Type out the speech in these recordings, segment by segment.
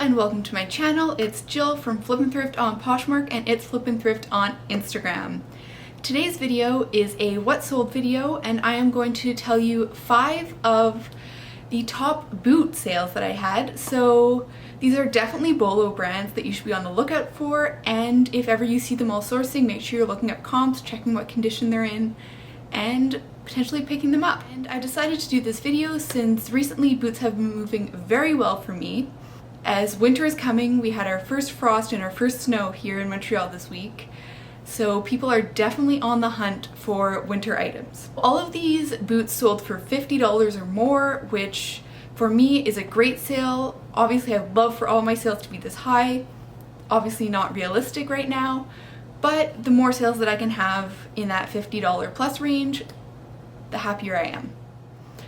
and welcome to my channel. It's Jill from Flippin' Thrift on Poshmark and it's Flippin' Thrift on Instagram. Today's video is a what sold video and I am going to tell you 5 of the top boot sales that I had. So these are definitely BOLO brands that you should be on the lookout for, and if ever you see them all sourcing, make sure you're looking up comps, checking what condition they're in, and potentially picking them up. And I decided to do this video since recently boots have been moving very well for me. As winter is coming, we had our first frost and our first snow here in Montreal this week, so people are definitely on the hunt for winter items. All of these boots sold for $50 or more, which for me is a great sale. Obviously I'd love for all my sales to be this high. Obviously not realistic right now, but the more sales that I can have in that $50 plus range, the happier I am.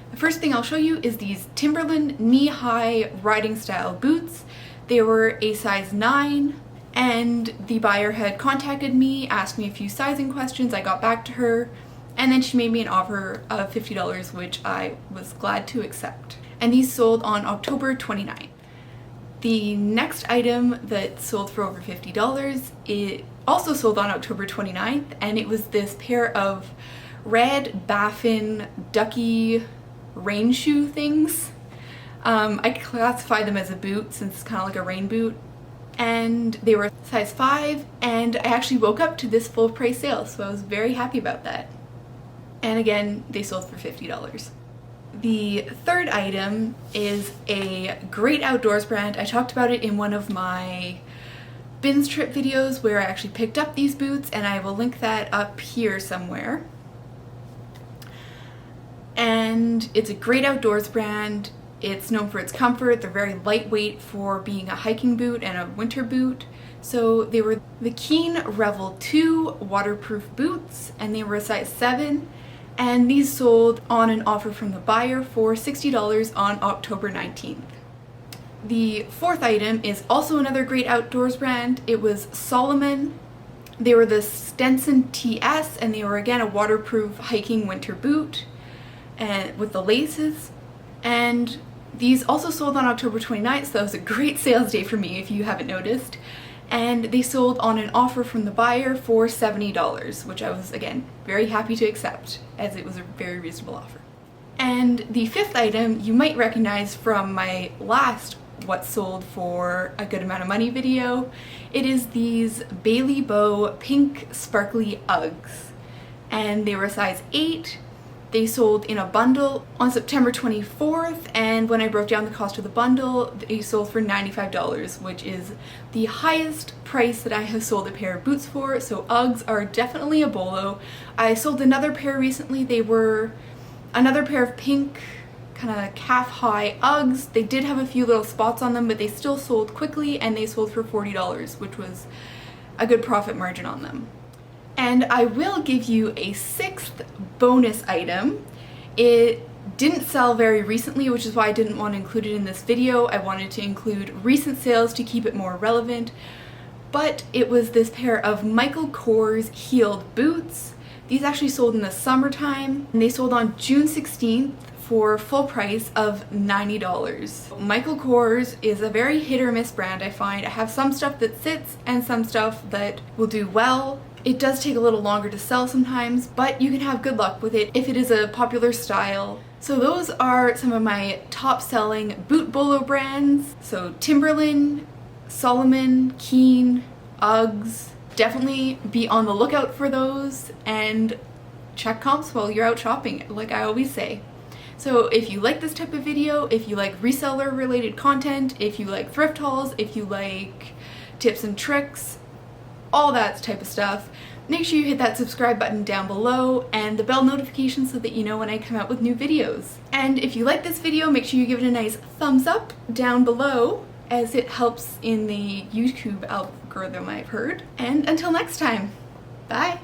The first thing I'll show you is these Timberland knee-high riding style boots. They were a size 9 and the buyer had contacted me, asked me a few sizing questions, I got back to her, and then she made me an offer of $50, which I was glad to accept. And these sold on October 29th. The next item that sold for over $50, it also sold on October 29th, and it was this pair of red Baffin ducky rain shoe things. I classify them as a boot since it's kind of like a rain boot, and they were size 5, and I actually woke up to this full price sale, so I was very happy about that. And again, they sold for $50. The third item is a great outdoors brand. I talked about it in one of my bins trip videos where I actually picked up these boots, and I will link that up here somewhere. And it's a great outdoors brand. It's known for its comfort. They're very lightweight for being a hiking boot and a winter boot. So they were the Keen Revel 2 waterproof boots, and they were a size 7. And these sold on an offer from the buyer for $60 on October 19th. The fourth item is also another great outdoors brand. It was Salomon. They were the Stenson TS, and they were again a waterproof hiking winter boot and with the laces. And these also sold on October 29th, so that was a great sales day for me if you haven't noticed. And they sold on an offer from the buyer for $70, which I was, again, very happy to accept, as it was a very reasonable offer. And the fifth item you might recognize from my last what sold for a good amount of money video. It is these Bailey Bow pink sparkly Uggs, and they were a size 8. They sold in a bundle on September 24th, and when I broke down the cost of the bundle, they sold for $95, which is the highest price that I have sold a pair of boots for, so Uggs are definitely a BOLO. I sold another pair recently. They were another pair of pink, kind of calf-high Uggs. They did have a few little spots on them, but they still sold quickly, and they sold for $40, which was a good profit margin on them. And I will give you a 6th bonus item. It didn't sell very recently, which is why I didn't want to include it in this video. I wanted to include recent sales to keep it more relevant. But it was this pair of Michael Kors heeled boots. These actually sold in the summertime, and they sold on June 16th for full price of $90. Michael Kors is a very hit or miss brand, I find. I have some stuff that sits and some stuff that will do well. It does take a little longer to sell sometimes, but you can have good luck with it if it is a popular style. So those are some of my top selling boot BOLO brands. So Timberland, Salomon, Keen, Uggs. Definitely be on the lookout for those and check comps while you're out shopping, like I always say. So if you like this type of video, if you like reseller related content, if you like thrift hauls, if you like tips and tricks, all that type of stuff, make sure you hit that subscribe button down below and the bell notification so that you know when I come out with new videos. And if you like this video, make sure you give it a nice thumbs up down below, as it helps in the YouTube algorithm, I've heard. And until next time, bye!